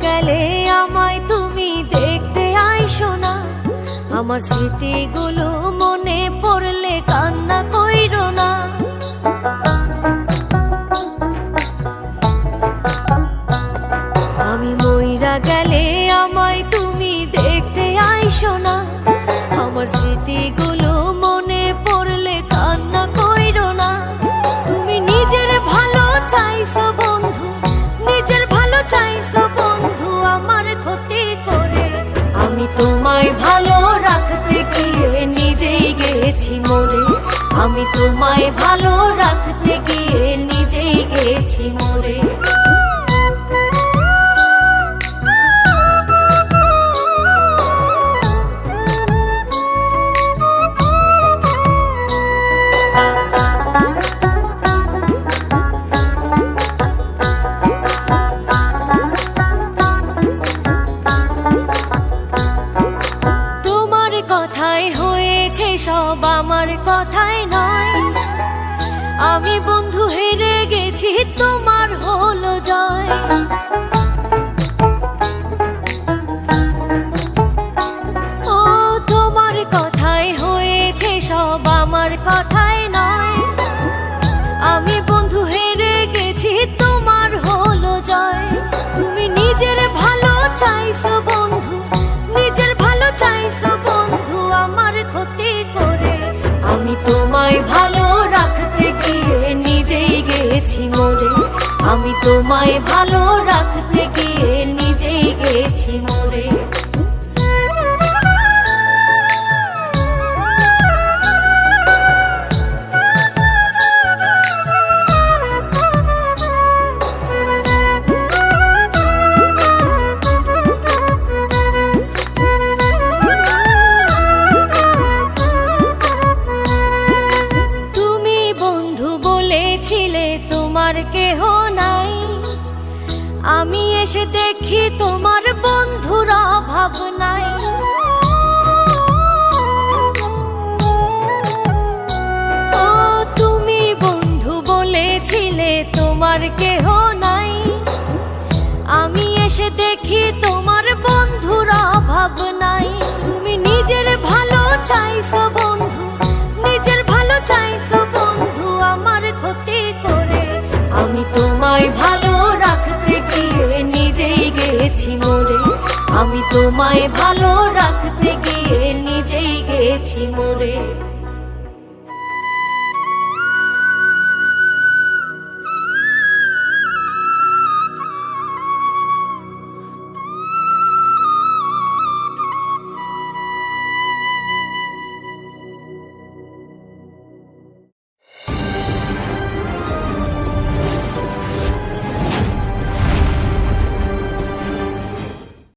গেলে আমায় তুমি দেখতে আইসো না, আমার স্মৃতিগুলো মনে পড়লে কান্না কইরো না। আমি মইরা গেলে আমায় তুমি দেখতে আইসো না, আমার স্মৃতিগুলো মনে পড়লে কান্না কইরো না। তুমি নিজের ভালো চাইছো বন্ধু, নিজের ভালো চাইছো বন্ধু আমার ক্ষতি করে। আমি তোমায় ভালো রাখতে গিয়ে নিজেই গেছি মরে, আমি তোমায় ভালো রাখতে গিয়ে নিজেই গেছি মরে। কথাই হয়েছে সব আমার কথায় নয়, আমি বন্ধু হেরে গেছি তোমার হলো জয়। ও তোমার কথাই হয়েছে সব আমার কথায় নয়, আমি বন্ধু হেরে গেছি তোমার হলো জয়। তুমি নিজের ভালো চাইছো বন্ধু, নিজের ভালো চাইছো বন্ধু আমার ক্ষতি করে। আমি তোমায় ভালো রাখতে গিয়ে নিজেই গেছি মরে, আমি তোমায় ভালো রাখতে গিয়ে নিজেই গেছি মরে। তোমার কেহ নাই, আমি এসে দেখি তোমার বন্ধুর অভাব নাই। ও তুমি বন্ধু বলেছিলে তোমার কেহ নাই, আমি এসে দেখি তোমার বন্ধুর অভাব নাই। তুমি নিজের ভালো চাইছো বন্ধু, নিজের ভালো চাইছো বন্ধু আমার ক্ষতি করে। আমি তোমায় ভালো রাখতে গিয়ে নিজেই গেছি মরে, আমি তোমায় ভালো রাখতে গিয়ে নিজেই গেছি মরে।